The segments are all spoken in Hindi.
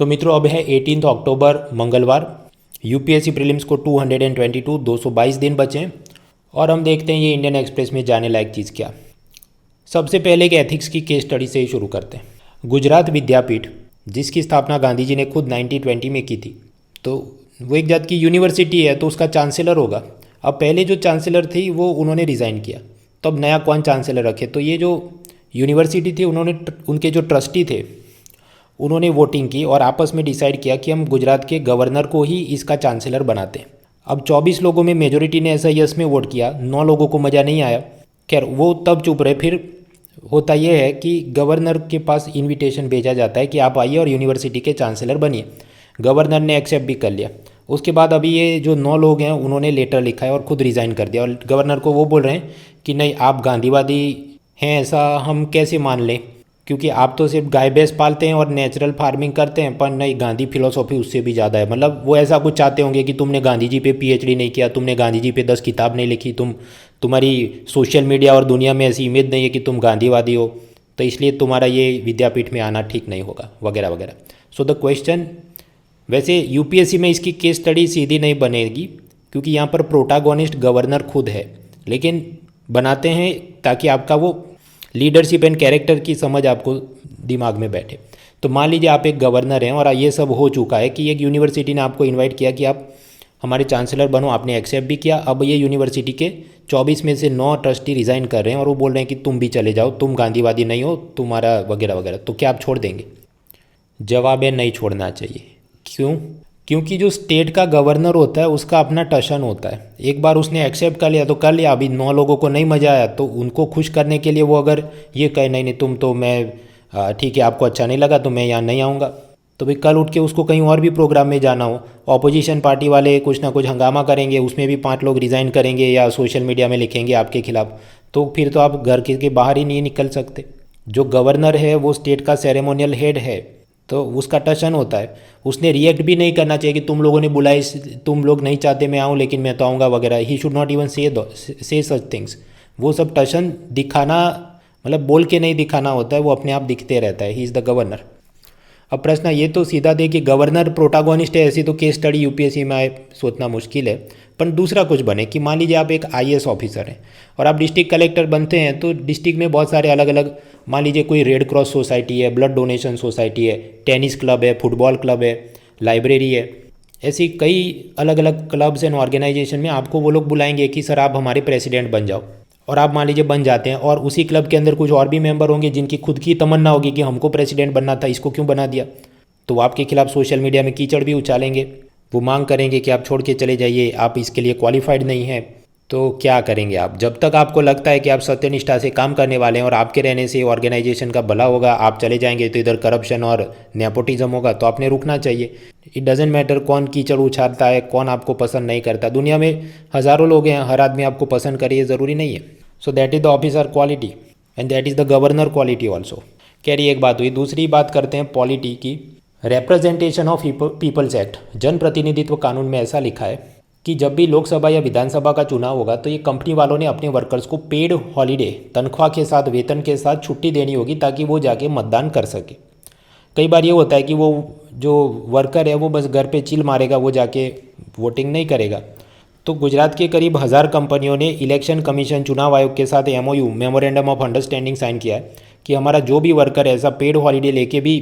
तो मित्रों अब है 18 अक्टूबर मंगलवार। यूपीएससी प्रीलिम्स को 222 दिन बचे हैं और हम देखते हैं ये इंडियन एक्सप्रेस में जाने लायक चीज़ क्या। सबसे पहले एक एथिक्स की केस स्टडी से ही शुरू करते हैं। गुजरात विद्यापीठ जिसकी स्थापना गांधी जी ने खुद 1920 में की थी, तो वो एक जात की यूनिवर्सिटी है, तो उसका चांसलर होगा। अब पहले जो चांसलर थी वो उन्होंने रिज़ाइन किया, तो अब नया कौन चांसलर रखे। तो ये जो यूनिवर्सिटी थी उनके जो ट्रस्टी थे उन्होंने वोटिंग की और आपस में डिसाइड किया कि हम गुजरात के गवर्नर को ही इसका चांसलर बनाते हैं। अब 24 लोगों में मेजोरिटी ने ऐसा यस में वोट किया, 9 लोगों को मज़ा नहीं आया। खैर वो तब चुप रहे। फिर होता यह है कि गवर्नर के पास इनविटेशन भेजा जाता है कि आप आइए और यूनिवर्सिटी के चांसलर बनिए। गवर्नर ने एक्सेप्ट भी कर लिया। उसके बाद अभी ये जो 9 लोग हैं उन्होंने लेटर लिखा है और खुद रिज़ाइन कर दिया, और गवर्नर को वो बोल रहे हैं कि नहीं आप गांधीवादी हैं ऐसा हम कैसे मान लें, क्योंकि आप तो सिर्फ गाय भैंस पालते हैं और नेचुरल फार्मिंग करते हैं, पर नहीं गांधी फिलोसॉफी उससे भी ज़्यादा है। मतलब वो ऐसा कुछ चाहते होंगे कि तुमने गांधी जी पे पीएचडी नहीं किया, तुमने गांधी जी पे 10 किताब नहीं लिखी, तुम्हारी सोशल मीडिया और दुनिया में ऐसी इमेज नहीं है कि तुम गांधीवादी हो, तो इसलिए तुम्हारा ये विद्यापीठ में आना ठीक नहीं होगा वगैरह वगैरह। सो द क्वेश्चन, वैसे यूपीएससी में इसकी केस स्टडी सीधी नहीं बनेगी क्योंकि यहाँ पर प्रोटागोनिस्ट गवर्नर खुद है, लेकिन बनाते हैं ताकि आपका वो लीडरशिप एंड कैरेक्टर की समझ आपको दिमाग में बैठे। तो मान लीजिए आप एक गवर्नर हैं और ये सब हो चुका है कि एक यूनिवर्सिटी ने आपको इनवाइट किया कि आप हमारे चांसलर बनो, आपने एक्सेप्ट भी किया। अब ये यूनिवर्सिटी के 24 में से 9 ट्रस्टी रिज़ाइन कर रहे हैं और वो बोल रहे हैं कि तुम भी चले जाओ, तुम गांधीवादी नहीं हो, तुम्हारा वगैरह वगैरह। तो क्या आप छोड़ देंगे? जवाब है नहीं छोड़ना चाहिए। क्यों? क्योंकि जो स्टेट का गवर्नर होता है उसका अपना टशन होता है। एक बार उसने एक्सेप्ट कर लिया तो कर लिया। अभी 9 लोगों को नहीं मज़ा आया तो उनको खुश करने के लिए वो अगर ये कहे नहीं नहीं तुम तो मैं ठीक है आपको अच्छा नहीं लगा तो मैं यहाँ नहीं आऊँगा, तो भाई कल उठ के उसको कहीं और भी प्रोग्राम में जाना हो, ऑपोजिशन पार्टी वाले कुछ ना कुछ हंगामा करेंगे, उसमें भी 5 लोग रिज़ाइन करेंगे या सोशल मीडिया में लिखेंगे आपके खिलाफ, तो फिर तो आप घर के बाहर ही नहीं निकल सकते। जो गवर्नर है वो स्टेट का सेरेमोनियल हेड है, तो उसका टशन होता है। उसने रिएक्ट भी नहीं करना चाहिए कि तुम लोगों ने बुलाई, तुम लोग नहीं चाहते मैं आऊँ लेकिन मैं तो आऊँगा वगैरह। ही शुड नॉट इवन से सच थिंग्स। वो सब टशन दिखाना, मतलब बोल के नहीं दिखाना होता है, वो अपने आप दिखते रहता है। He is the governor. अब प्रश्न ये तो सीधा दे कि गवर्नर प्रोटागोनिस्ट है, ऐसी तो केस स्टडी यूपीएससी में आए सोचना मुश्किल है। पर दूसरा कुछ बने कि मान लीजिए आप एक आईएएस ऑफिसर हैं और आप डिस्ट्रिक्ट कलेक्टर बनते हैं, तो डिस्ट्रिक्ट में बहुत सारे अलग अलग, मान लीजिए कोई रेड क्रॉस सोसाइटी है, ब्लड डोनेशन सोसाइटी है, टेनिस क्लब है, फुटबॉल क्लब है, लाइब्रेरी है, ऐसी कई अलग अलग क्लब्स एंड ऑर्गेनाइजेशन में आपको वो लोग बुलाएंगे कि सर आप हमारे प्रेसिडेंट बन जाओ, और आप मान लीजिए बन जाते हैं। और उसी क्लब के अंदर कुछ और भी मेंबर होंगे जिनकी खुद की तमन्ना होगी कि हमको प्रेसिडेंट बनना था, इसको क्यों बना दिया, तो वो आपके खिलाफ सोशल मीडिया में कीचड़ भी उछालेंगे। वो मांग करेंगे कि आप छोड़ के चले जाइए, आप इसके लिए क्वालिफाइड नहीं हैं। तो क्या करेंगे आप? जब तक आपको लगता है कि आप सत्यनिष्ठा से काम करने वाले हैं और आपके रहने से ऑर्गेनाइजेशन का भला होगा, आप चले जाएंगे तो इधर करप्शन और नेपोटिज्म होगा, तो आपने रुकना चाहिए। इट डजेंट मैटर कौन कीचड़ उछालता है, कौन आपको पसंद नहीं करता। दुनिया में हज़ारों लोग हैं, हर आदमी आपको पसंद करे ये ज़रूरी नहीं है। So that is the officer quality and that is the governor quality also. कह रही एक बात हुई। दूसरी बात करते हैं पॉलिटी की। रिप्रेजेंटेशन ऑफ पीपल्स एक्ट, जन प्रतिनिधित्व कानून में ऐसा लिखा है कि जब भी लोकसभा या विधानसभा का चुनाव होगा तो ये कंपनी वालों ने अपने वर्कर्स को पेड हॉलीडे, तनख्वाह के साथ, वेतन के साथ छुट्टी देनी होगी ताकि वो जाके मतदान कर सके। कई बार ये होता है कि वो जो वर्कर है वो बस घर पे चिल मारेगा, वो जाके वोटिंग नहीं करेगा। तो गुजरात के करीब 1000 कंपनियों ने इलेक्शन कमीशन, चुनाव आयोग के साथ MOU, memorandum of understanding sign किया है कि हमारा जो भी वर्कर ऐसा पेड हॉलीडे लेके भी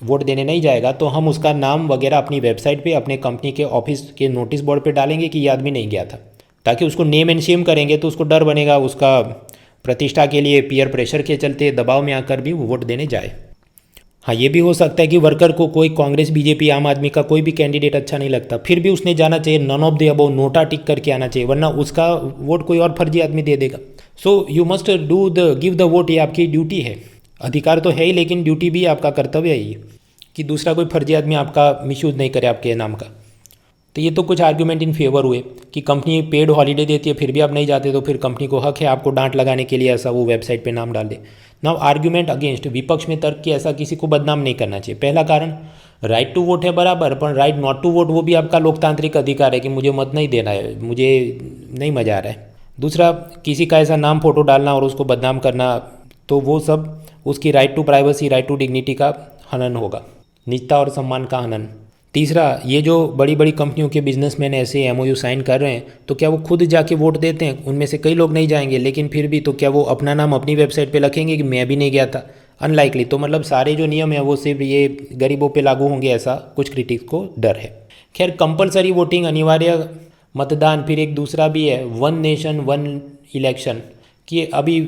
वोट देने नहीं जाएगा तो हम उसका नाम वगैरह अपनी वेबसाइट पे, अपने कंपनी के ऑफिस के नोटिस बोर्ड पे डालेंगे कि ये आदमी नहीं गया था, ताकि उसको नेम एंड शेम करेंगे तो उसको डर बनेगा, उसका प्रतिष्ठा के लिए पीयर प्रेशर के चलते दबाव में आकर भी वो वोट देने जाए। हाँ, ये भी हो सकता है कि वर्कर को कोई कांग्रेस, बीजेपी, आम आदमी का कोई भी कैंडिडेट अच्छा नहीं लगता, फिर भी उसने जाना चाहिए, none of the above, NOTA tick करके आना चाहिए, वरना उसका वोट कोई और फर्जी आदमी दे देगा। So you must give the vote. ये आपकी ड्यूटी है। अधिकार तो है ही, लेकिन ड्यूटी भी आपका कर्तव्य है ये कि दूसरा कोई फर्जी आदमी आपका मिसयूज़ नहीं करे आपके नाम का। तो ये तो कुछ आर्ग्यूमेंट इन फेवर हुए कि कंपनी पेड हॉलीडे देती है फिर भी आप नहीं जाते, तो फिर कंपनी को हक है आपको डांट लगाने के लिए, ऐसा वो वेबसाइट पे नाम डाल दे। नाउ आर्ग्यूमेंट अगेंस्ट, विपक्ष में तर्क कि ऐसा किसी को बदनाम नहीं करना चाहिए। पहला कारण, राइट टू वोट है बराबर, पर राइट नॉट टू वोट वो भी आपका लोकतांत्रिक अधिकार है कि मुझे मत नहीं देना है, मुझे नहीं मज़ा आ रहा है। दूसरा, किसी का ऐसा नाम फोटो डालना और उसको बदनाम करना, तो वो सब उसकी right to privacy, right to dignity का हनन होगा। निजता और सम्मान का हनन। तीसरा, ये जो बड़ी बड़ी कंपनियों के बिजनेसमैन ऐसे एमओयू साइन कर रहे हैं तो क्या वो खुद जाके वोट देते हैं? उनमें से कई लोग नहीं जाएंगे, लेकिन फिर भी तो क्या वो अपना नाम अपनी वेबसाइट पे लिखेंगे कि मैं भी नहीं गया था? अनलाइकली। तो मतलब सारे जो नियम है वो सिर्फ ये गरीबों पे लागू होंगे, ऐसा कुछ क्रिटिक्स को डर है। खैर, कंपलसरी वोटिंग, अनिवार्य मतदान, फिर एक दूसरा भी है वन नेशन वन इलेक्शन, कि अभी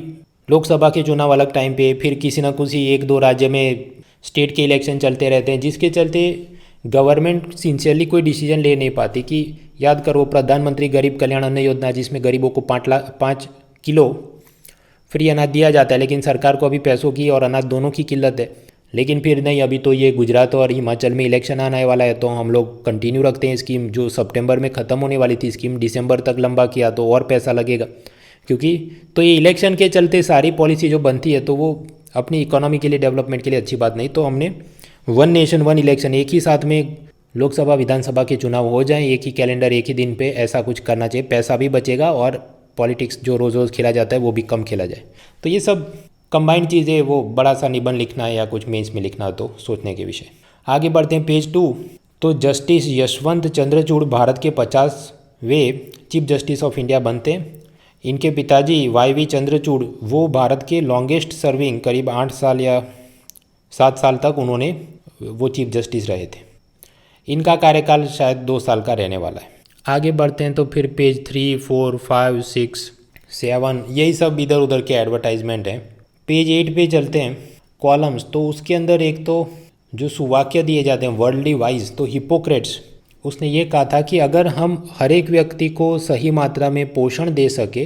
लोकसभा के चुनाव अलग टाइम पे, फिर किसी ना किसी एक दो राज्य में स्टेट के इलेक्शन चलते रहते हैं, जिसके चलते गवर्नमेंट सिंसियरली कोई डिसीजन ले नहीं पाती। कि याद करो प्रधानमंत्री गरीब कल्याण अन्न योजना, जिसमें गरीबों को 5 किलो फ्री अनाज दिया जाता है, लेकिन सरकार को अभी पैसों की और अनाज दोनों की किल्लत है। लेकिन फिर नहीं, अभी तो ये गुजरात और हिमाचल में इलेक्शन आने वाला है, तो हम लोग कंटिन्यू रखते हैं स्कीम। जो सितंबर में ख़त्म होने वाली थी स्कीम, दिसंबर तक लंबा किया तो और पैसा लगेगा, क्योंकि तो ये इलेक्शन के चलते सारी पॉलिसी जो बनती है तो वो अपनी इकोनॉमी के लिए, डेवलपमेंट के लिए अच्छी बात नहीं। तो हमने वन नेशन वन इलेक्शन, एक ही साथ में लोकसभा विधानसभा के चुनाव हो जाएं, एक ही कैलेंडर एक ही दिन पे, ऐसा कुछ करना चाहिए। पैसा भी बचेगा और पॉलिटिक्स जो रोज़ रोज़ खेला जाता है वो भी कम खेला जाए। तो ये सब कंबाइंड चीज़ें, वो बड़ा सा निबंध लिखना है या कुछ मेंस में लिखना हो तो सोचने के विषय। आगे बढ़ते हैं पेज 2। तो जस्टिस यशवंत चंद्रचूड़ भारत के 50वें चीफ जस्टिस ऑफ इंडिया बनते हैं। इनके पिताजी वाई.वी. चंद्रचूड़, वो भारत के लॉन्गेस्ट सर्विंग, करीब 8 साल या 7 साल तक उन्होंने वो चीफ जस्टिस रहे थे। इनका कार्यकाल शायद 2 साल का रहने वाला है। आगे बढ़ते हैं तो फिर पेज 3, 4, 5, 6, 7, यही सब इधर उधर के एडवर्टाइजमेंट हैं। पेज 8 पे चलते हैं, कॉलम्स। तो उसके अंदर एक तो जो सुवाक्य दिए जाते हैं वर्ल्डली वाइज, तो हिपोक्रेट्स, उसने ये कहा था कि अगर हम हर एक व्यक्ति को सही मात्रा में पोषण दे सके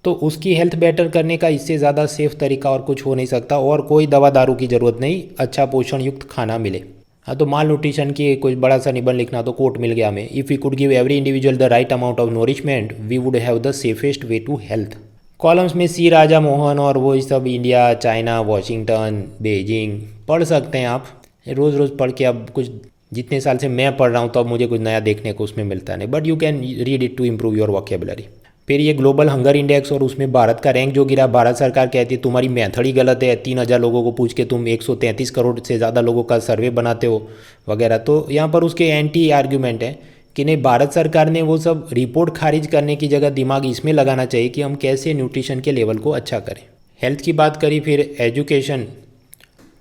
तो उसकी हेल्थ बेटर करने का इससे ज़्यादा सेफ तरीका और कुछ हो नहीं सकता, और कोई दवा दारू की ज़रूरत नहीं, अच्छा पोषण युक्त खाना मिले। हाँ, तो माल न्यूट्रिशन की कुछ बड़ा सा निबंध लिखना, तो कोट मिल गया हमें, if we could give every individual the right amount of nourishment we would have the safest way to health. Columns में सी राजा मोहन और वो सब इंडिया, चाइना, वाशिंगटन, बीजिंग पढ़ सकते हैं आप। रोज़ रोज़ पढ़ के अब कुछ, जितने साल से मैं पढ़ रहा हूँ तो अब मुझे कुछ नया देखने को उसमें मिलता नहीं, but you can read it to improve your vocabulary. फिर ये ग्लोबल हंगर इंडेक्स और उसमें भारत का रैंक जो गिरा, भारत सरकार कहती है तुम्हारी मेथड ही गलत है, 3000 लोगों को पूछ के तुम 133 करोड़ से ज़्यादा लोगों का सर्वे बनाते हो वगैरह। तो यहाँ पर उसके एंटी आर्ग्यूमेंट है कि नहीं, भारत सरकार ने वो सब रिपोर्ट खारिज करने की जगह दिमाग इसमें लगाना चाहिए कि हम कैसे न्यूट्रिशन के लेवल को अच्छा करें। हेल्थ की बात करी, फिर एजुकेशन।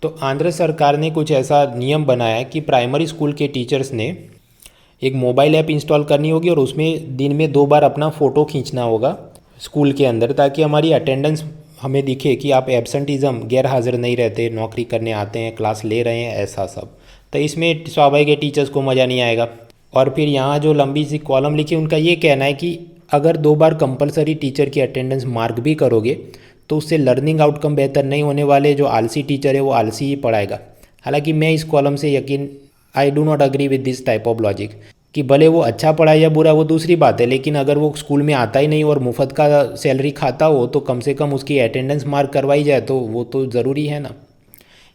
तो आंध्र सरकार ने कुछ ऐसा नियम बनाया है कि प्राइमरी स्कूल के टीचर्स ने एक मोबाइल ऐप इंस्टॉल करनी होगी और उसमें दिन में 2 बार अपना फ़ोटो खींचना होगा स्कूल के अंदर, ताकि हमारी अटेंडेंस हमें दिखे कि आप एब्सेंटिज़म, गैर हाजिर नहीं रहते, नौकरी करने आते हैं, क्लास ले रहे हैं, ऐसा सब। तो इसमें स्वाभाविक है टीचर्स को मज़ा नहीं आएगा। और फिर यहाँ जो लंबी सी कॉलम लिखी, उनका ये कहना है कि अगर 2 बार कंपलसरी टीचर की अटेंडेंस मार्क भी करोगे तो उससे लर्निंग आउटकम बेहतर नहीं होने वाले। जो आलसी टीचर है वो आलसी ही पढ़ाएगा। हालांकि मैं इस कॉलम से यकीन, I do not agree with this type of logic, कि भले वो अच्छा पढ़ाए या बुरा वो दूसरी बात है, लेकिन अगर वो स्कूल में आता ही नहीं और मुफ्त का सैलरी खाता हो तो कम से कम उसकी अटेंडेंस मार्क करवाई जाए, तो वो तो ज़रूरी है ना।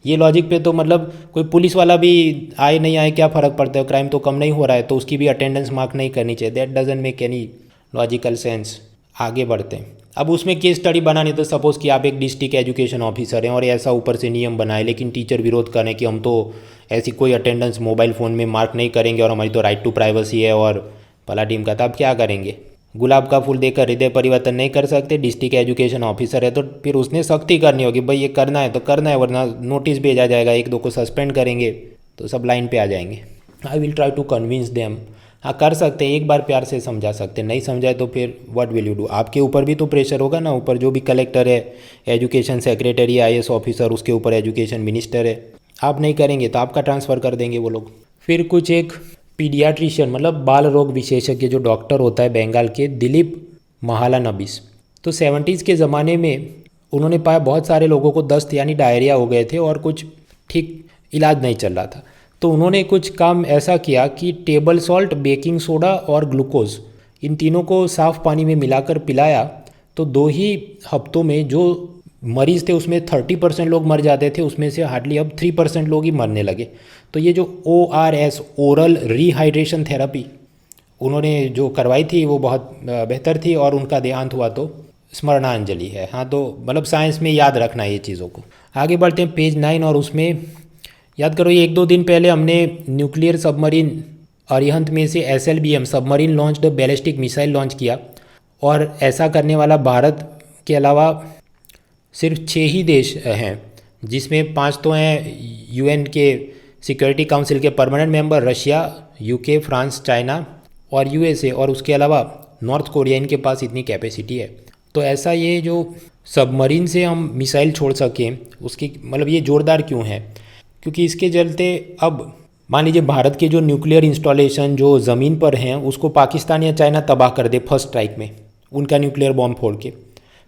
ये लॉजिक पे तो मतलब कोई पुलिस वाला भी आए नहीं आए क्या फ़र्क पड़ता है, क्राइम तो कम नहीं हो रहा है तो उसकी भी अटेंडेंस मार्क नहीं करनी चाहिए। That doesn't make any logical sense. आगे बढ़ते हैं। अब उसमें केस स्टडी बनानी, तो सपोज़ कि आप एक डिस्ट्रिक्ट एजुकेशन ऑफिसर हैं और ऐसा ऊपर से नियम बनाए, लेकिन टीचर विरोध करें कि हम तो ऐसी कोई अटेंडेंस मोबाइल फ़ोन में मार्क नहीं करेंगे और हमारी तो राइट टू प्राइवेसी है और भला टीम का, तो आप क्या करेंगे? गुलाब का फूल देकर हृदय परिवर्तन नहीं कर सकते। डिस्ट्रिक्ट एजुकेशन ऑफिसर है तो फिर उसने सख्ती करनी होगी, भाई ये करना है तो करना है, वरना नोटिस भेजा जाएगा, 1-2 को सस्पेंड करेंगे तो सब लाइन पे आ जाएंगे। I will try to convince them. हाँ, कर सकते हैं, एक बार प्यार से समझा सकते हैं, नहीं समझाए तो फिर व्हाट विल यू डू। आपके ऊपर भी तो प्रेशर होगा ना, ऊपर जो भी कलेक्टर है, एजुकेशन सेक्रेटरी, IAS ऑफिसर, उसके ऊपर एजुकेशन मिनिस्टर है। आप नहीं करेंगे तो आपका ट्रांसफ़र कर देंगे वो लोग। फिर कुछ एक पीडियाट्रिशियन, मतलब बाल रोग विशेषज्ञ जो डॉक्टर होता है बंगाल के, दिलीप महालानबिस, तो 70s के ज़माने में उन्होंने पाया बहुत सारे लोगों को दस्त यानी डायरिया हो गए थे और कुछ ठीक इलाज नहीं चल रहा था। तो उन्होंने कुछ काम ऐसा किया कि टेबल सॉल्ट, बेकिंग सोडा और ग्लूकोज, इन तीनों को साफ़ पानी में मिलाकर पिलाया। तो 2 ही हफ्तों में जो मरीज़ थे उसमें 30% लोग मर जाते थे, उसमें से हार्डली अब 3% लोग ही मरने लगे। तो ये जो ORS, ओरल रिहाइड्रेशन थेरेपी, उन्होंने जो करवाई थी वो बहुत बेहतर थी और उनका देहांत हुआ तो स्मरणांजलि है। हाँ, तो मतलब साइंस में याद रखना है ये चीज़ों को। आगे बढ़ते हैं पेज 9 और उसमें याद करो ये 1-2 दिन पहले हमने न्यूक्लियर सबमरीन अरिहंत में से SLBM submarine launched ballistic missile launch किया, और ऐसा करने वाला भारत के अलावा सिर्फ 6 ही देश हैं, जिसमें 5 तो हैं UN के सिक्योरिटी काउंसिल के permanent member, Russia, UK, France, China और USA, और उसके अलावा नॉर्थ कोरिया, इनके पास इतनी कैपेसिटी है। तो ऐसा ये जो सबमरीन से हम मिसाइल छोड़ सकें, उसकी मतलब ये ज़ोरदार क्यों है? क्योंकि इसके चलते अब मान लीजिए भारत के जो न्यूक्लियर इंस्टॉलेशन जो ज़मीन पर हैं उसको पाकिस्तान या चाइना तबाह कर दे फर्स्ट स्ट्राइक में, उनका न्यूक्लियर बॉम्ब फोड़ के,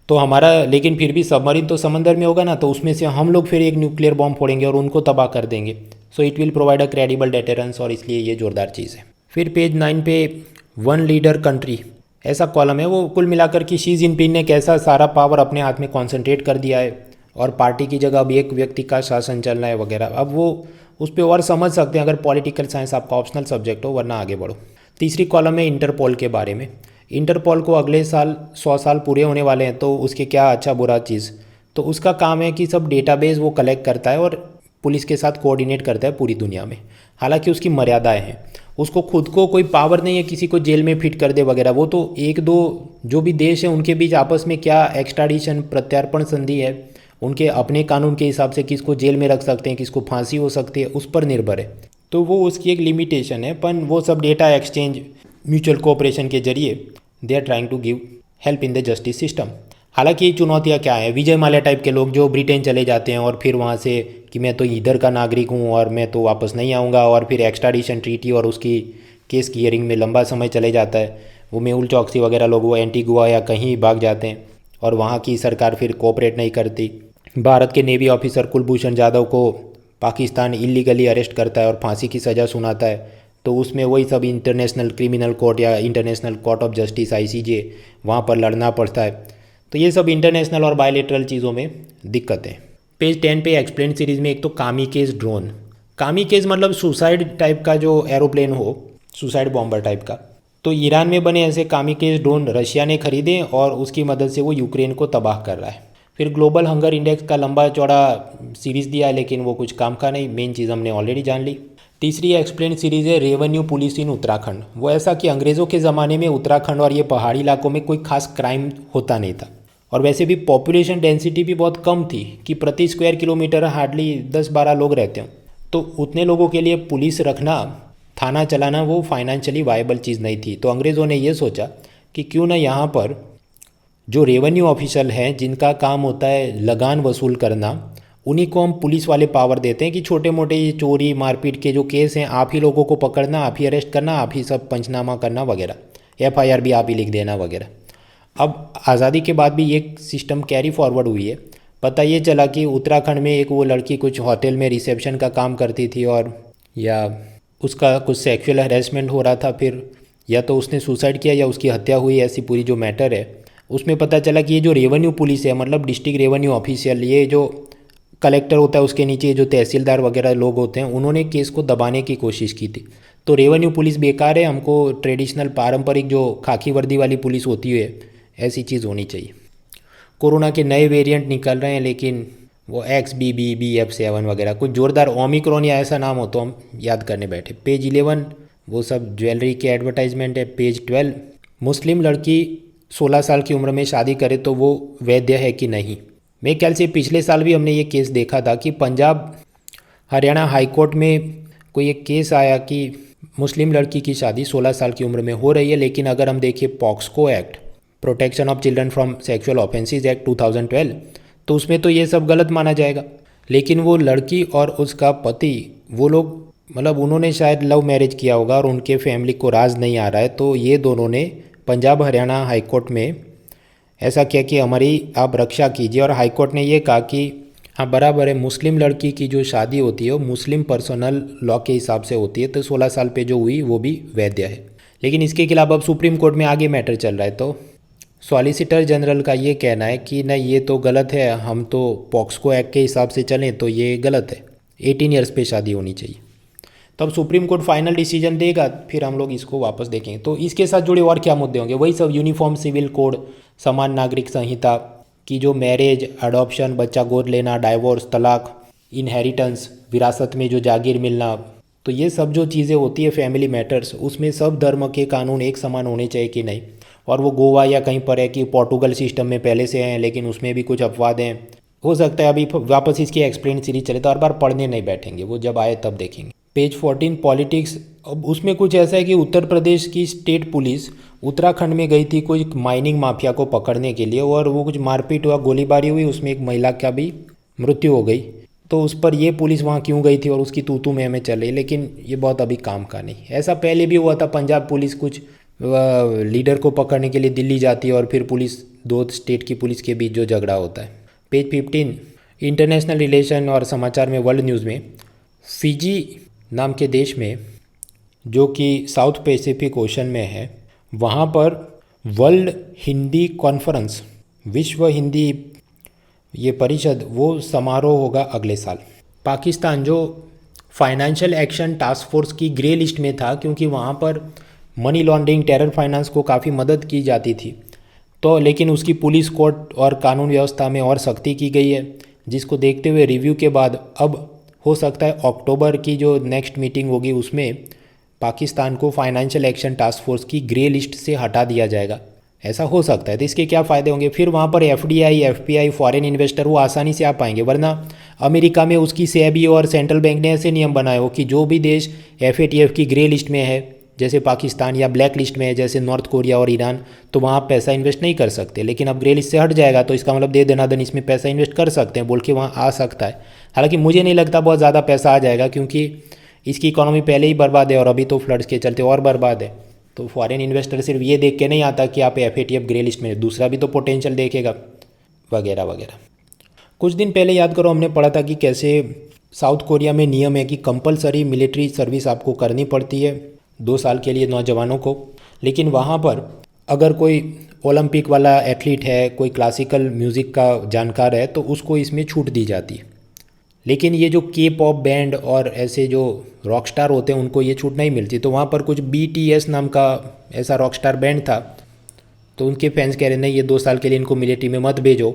तो हमारा लेकिन फिर भी सबमरीन तो समंदर में होगा ना, तो उसमें से हम लोग फिर एक न्यूक्लियर बॉम्ब फोड़ेंगे और उनको तबाह कर देंगे। So it will provide a credible deterrence, और इसलिए ये ज़ोरदार चीज़ है। फिर पेज 9 पे वन लीडर कंट्री ऐसा कॉलम है, वो कुल मिलाकर कि शी जिनपिंग ने कैसा सारा पावर अपने हाथ में कॉन्सेंट्रेट कर दिया है और पार्टी की जगह अब एक व्यक्ति का शासन चल रहा है वगैरह। अब वो उस पर और समझ सकते हैं अगर पॉलिटिकल साइंस आपका ऑप्शनल सब्जेक्ट हो, वरना आगे बढ़ो। तीसरी कॉलम है इंटरपोल के बारे में। इंटरपोल को अगले साल 100 साल पूरे होने वाले हैं, तो उसके क्या अच्छा बुरा चीज़, तो उसका काम है कि सब डेटाबेस वो कलेक्ट करता है और पुलिस के साथ कोऑर्डिनेट करता है पूरी दुनिया में। हालांकि उसकी मर्यादाएं हैं, उसको खुद को कोई पावर नहीं है किसी को जेल में फिट कर दे वगैरह। वो तो 1-2 जो भी देश हैं उनके बीच आपस में क्या एक्सट्राडिशन प्रत्यार्पण संधि है, उनके अपने कानून के हिसाब से किसको जेल में रख सकते हैं, किसको फांसी हो सकती है, उस पर निर्भर है। तो वो उसकी एक लिमिटेशन है, पर वो सब डेटा एक्सचेंज म्यूचुअल कोऑपरेशन के जरिए they are trying to give help in the justice system. हालांकि ये चुनौतियाँ क्या है, विजय माल्या टाइप के लोग जो ब्रिटेन चले जाते हैं और फिर वहाँ से कि मैं तो इधर का नागरिक हूँ और मैं तो वापस नहीं आऊँगा, और फिर एक्स्ट्राडिशन ट्रीटी और उसकी केस की हियरिंग में लंबा समय चले जाता है। वो मेहुल चौकसी वगैरह लोग वो एंटीगुआ या कहीं भाग जाते हैं और वहाँ की सरकार फिर कोऑपरेट नहीं करती। भारत के नेवी ऑफिसर कुलभूषण जाधव को पाकिस्तान इलीगली अरेस्ट करता है और फांसी की सज़ा सुनाता है, तो उसमें वही सब इंटरनेशनल क्रिमिनल कोर्ट या international court of justice ICJ वहाँ पर लड़ना पड़ता है। तो ये सब इंटरनेशनल और बायलेटरल चीज़ों में दिक्कतें। पेज 10 पे एक्सप्लेन सीरीज़ में एक तो कामिकेज ड्रोन। कामिकेज मतलब सुसाइड टाइप का जो एरोप्लेन हो, सुसाइड बॉम्बर टाइप का। तो ईरान में बने ऐसे कामिकेज ड्रोन रशिया ने खरीदे और उसकी मदद से वो यूक्रेन को तबाह कर रहा है। फिर ग्लोबल हंगर इंडेक्स का लंबा चौड़ा सीरीज़ दिया है, लेकिन वो कुछ काम का नहीं, मेन चीज़ हमने ऑलरेडी जान ली। तीसरी एक्सप्लेन सीरीज़ है रेवेन्यू पुलिस इन उत्तराखंड। वो ऐसा कि अंग्रेज़ों के ज़माने में उत्तराखंड और ये पहाड़ी इलाकों में कोई खास क्राइम होता नहीं था, और वैसे भी पॉपुलेशन डेंसिटी भी बहुत कम थी कि प्रति स्क्वायर किलोमीटर हार्डली 10-12 लोग रहते हों। तो उतने लोगों के लिए पुलिस रखना, थाना चलाना वो फाइनेंशियली वायबल चीज़ नहीं थी। तो अंग्रेज़ों ने ये सोचा कि क्यों ना यहाँ पर जो रेवेन्यू ऑफिसर हैं जिनका काम होता है लगान वसूल करना, उन्हीं को हम पुलिस वाले पावर देते हैं कि छोटे मोटे ये चोरी मारपीट के जो केस हैं आप ही लोगों को पकड़ना, आप ही अरेस्ट करना, आप ही सब पंचनामा करना वगैरह, FIR भी आप ही लिख देना वगैरह। अब आज़ादी के बाद भी ये सिस्टम कैरी फॉरवर्ड हुई है। पता ये चला कि उत्तराखंड में एक वो लड़की कुछ होटल में रिसेप्शन का काम करती थी और या उसका कुछ सेक्सुअल हैरेसमेंट हो रहा था, फिर या तो उसने सुसाइड किया या उसकी हत्या हुई, ऐसी पूरी जो मैटर है उसमें पता चला कि ये जो रेवेन्यू पुलिस है, मतलब डिस्ट्रिक्ट रेवेन्यू ऑफिशियल, ये जो कलेक्टर होता है उसके नीचे जो तहसीलदार वगैरह लोग होते हैं, उन्होंने केस को दबाने की कोशिश की थी। तो रेवेन्यू पुलिस बेकार है, हमको ट्रेडिशनल पारंपरिक जो खाकी वर्दी वाली पुलिस होती है ऐसी चीज़ होनी चाहिए। कोरोना के नए वेरिएंट निकल रहे हैं, लेकिन वो XBB BF7 वगैरह कुछ ज़ोरदार ओमिक्रॉन या ऐसा नाम हो तो हम याद करने बैठे। पेज 11 वो सब ज्वेलरी के एडवर्टाइजमेंट है। पेज 12 मुस्लिम लड़की 16 साल की उम्र में शादी करे तो वो वैध है कि नहीं। मेरे ख्याल से पिछले साल भी हमने ये केस देखा था कि पंजाब हरियाणा हाई कोर्ट में कोई एक केस आया कि मुस्लिम लड़की की शादी 16 साल की उम्र में हो रही है, लेकिन अगर हम देखिए पॉक्सको act, protection of children from sexual offences act 2012, तो उसमें तो ये सब गलत माना जाएगा। लेकिन वो लड़की और उसका पति, वो लोग मतलब उन्होंने शायद लव मैरिज किया होगा और उनके फैमिली को राज नहीं आ रहा है, तो ये दोनों ने पंजाब हरियाणा हाई कोर्ट में ऐसा किया कि हमारी आप रक्षा कीजिए, और हाई कोर्ट ने ये कहा कि हाँ बराबर है, मुस्लिम लड़की की जो शादी होती है वो मुस्लिम पर्सनल लॉ के हिसाब से होती है, तो 16 साल पे जो हुई वो भी वैध है। लेकिन इसके खिलाफ अब सुप्रीम कोर्ट में आगे मैटर चल रहा है, तो सॉलिसिटर जनरल का ये कहना है कि नहीं ये तो गलत है, हम तो पॉक्सको एक्ट के हिसाब से चलें तो ये गलत है, 18 ईयर्स पे शादी होनी चाहिए। तो अब सुप्रीम कोर्ट फाइनल डिसीजन देगा, फिर हम लोग इसको वापस देखेंगे। तो इसके साथ जुड़े और क्या मुद्दे होंगे, वही सब यूनिफॉर्म सिविल कोड, समान नागरिक संहिता की जो मैरिज, अडॉप्शन, बच्चा गोद लेना, डाइवोर्स, तलाक, इनहेरिटेंस, विरासत में जो जागीर मिलना, तो ये सब जो चीज़ें होती है फैमिली मैटर्स, उसमें सब धर्म के कानून एक समान होने चाहिए कि नहीं। और वो गोवा या कहीं पर है कि पोर्टुगल सिस्टम में पहले से हैं लेकिन उसमें भी कुछ अपवाद हैं। हो सकता है अभी वापस इसकी एक्सप्लेन सीरीज चले तो हर बार पढ़ने नहीं बैठेंगे, वो जब आए तब देखेंगे। Page 14 politics. अब उसमें कुछ ऐसा है कि उत्तर प्रदेश की स्टेट पुलिस उत्तराखंड में गई थी कोई माइनिंग माफिया को पकड़ने के लिए, और वो कुछ मारपीट हुआ, गोलीबारी हुई, उसमें एक महिला का भी मृत्यु हो गई। तो उस पर ये पुलिस वहाँ क्यों गई थी और उसकी तू में चल रही, लेकिन ये बहुत अभी काम का नहीं। ऐसा पहले भी हुआ था, पंजाब पुलिस कुछ लीडर को पकड़ने के लिए दिल्ली जाती है और फिर पुलिस, दो स्टेट की पुलिस के बीच जो झगड़ा होता है। पेज 15 इंटरनेशनल रिलेशन और समाचार में वर्ल्ड न्यूज़ में, फिजी नाम के देश में जो कि साउथ पैसिफिक ओशन में है, वहाँ पर वर्ल्ड हिंदी कॉन्फ्रेंस, विश्व हिंदी ये परिषद, वो समारोह होगा अगले साल। पाकिस्तान जो फाइनेंशियल एक्शन टास्क फोर्स की ग्रे लिस्ट में था क्योंकि वहाँ पर मनी लॉन्ड्रिंग, टेरर फाइनेंस को काफ़ी मदद की जाती थी, तो लेकिन उसकी पुलिस, कोर्ट और कानून व्यवस्था में और सख्ती की गई है, जिसको देखते हुए रिव्यू के बाद अब हो सकता है अक्टूबर की जो नेक्स्ट मीटिंग होगी उसमें पाकिस्तान को फाइनेंशियल एक्शन टास्क फोर्स की ग्रे लिस्ट से हटा दिया जाएगा, ऐसा हो सकता है। तो इसके क्या फ़ायदे होंगे, फिर वहाँ पर एफडीआई, एफपीआई, फॉरेन इन्वेस्टर वो आसानी से आ पाएंगे। वरना अमेरिका में उसकी सेबी और सेंट्रल बैंक ने ऐसे नियम बनाए हो कि जो भी देश एफएटीएफ की ग्रे लिस्ट में है जैसे पाकिस्तान, या ब्लैक लिस्ट में है जैसे नॉर्थ कोरिया और ईरान, तो वहाँ पैसा इन्वेस्ट नहीं कर सकते। लेकिन अब ग्रे लिस्ट से हट जाएगा तो इसका मतलब दे देना दन इसमें पैसा इन्वेस्ट कर सकते हैं बोल के वहाँ आ सकता है। हालांकि मुझे नहीं लगता बहुत ज़्यादा पैसा आ जाएगा क्योंकि इसकी इकोनॉमी पहले ही बर्बाद है और अभी तो फ्लड्स के चलते और बर्बाद है। तो फॉरेन इन्वेस्टर सिर्फ ये देख के नहीं आता कि आप एफएटीएफ ग्रे लिस्ट में, दूसरा भी तो पोटेंशियल देखेगा, वगैरह वगैरह। कुछ दिन पहले याद करो हमने पढ़ा था कि कैसे साउथ कोरिया में नियम है कि कंपलसरी मिलिट्री सर्विस आपको करनी पड़ती है 2 साल के लिए नौजवानों को। लेकिन वहाँ पर अगर कोई ओलंपिक वाला एथलीट है, कोई क्लासिकल म्यूज़िक का जानकार है, तो उसको इसमें छूट दी जाती है। लेकिन ये जो के पॉप बैंड और ऐसे जो रॉक स्टार होते हैं उनको ये छूट नहीं मिलती। तो वहाँ पर कुछ BTS नाम का ऐसा रॉक स्टार बैंड था, तो उनके फैंस कह रहे नहीं ये 2 साल के लिए इनको मिलिट्री में मत भेजो।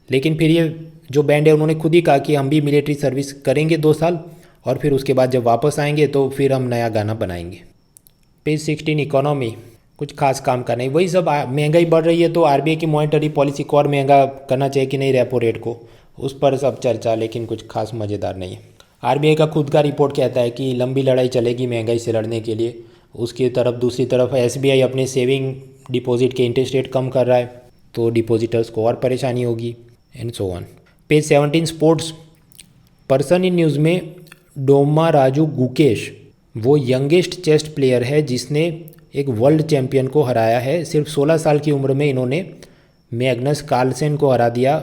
लेकिन फिर ये जो बैंड है उन्होंने खुद ही कहा कि हम भी मिलिट्री सर्विस करेंगे 2 साल और फिर उसके बाद जब वापस आएंगे तो फिर हम नया गाना बनाएंगे। पेज 16 इकोनॉमी, कुछ खास काम का नहीं, वही सब। महंगाई बढ़ रही है तो आरबीआई की मॉनेटरी पॉलिसी को और महंगा करना चाहिए कि नहीं रेपो रेट को, उस पर सब चर्चा, लेकिन कुछ खास मज़ेदार नहीं है। आरबीआई का खुद का रिपोर्ट कहता है कि लंबी लड़ाई चलेगी महंगाई से लड़ने के लिए। उसकी तरफ दूसरी तरफ एसबीआई अपने सेविंग डिपॉजिट के इंटरेस्ट रेट कम कर रहा है तो डिपॉजिटर्स को और परेशानी होगी, and so on. Page 17 sports person in news में डोमा राजू गुकेश वो यंगेस्ट चेस्ट प्लेयर है जिसने एक वर्ल्ड चैंपियन को हराया है। सिर्फ 16 साल की उम्र में इन्होंने मैग्नस कार्लसेन को हरा दिया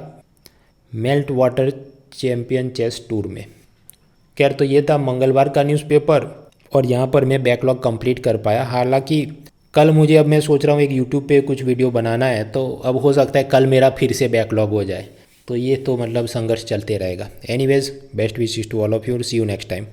Meltwater Champion Chess Tour में। खैर, तो ये था मंगलवार का न्यूज़पेपर और यहाँ पर मैं बैकलॉग कंप्लीट कर पाया। हालांकि कल मुझे, अब मैं सोच रहा हूँ एक यूट्यूब पे कुछ वीडियो बनाना है, तो अब हो सकता है कल मेरा फिर से बैकलॉग हो जाए, तो ये तो मतलब संघर्ष चलते रहेगा। Anyways, best wishes to all of you, see you next time.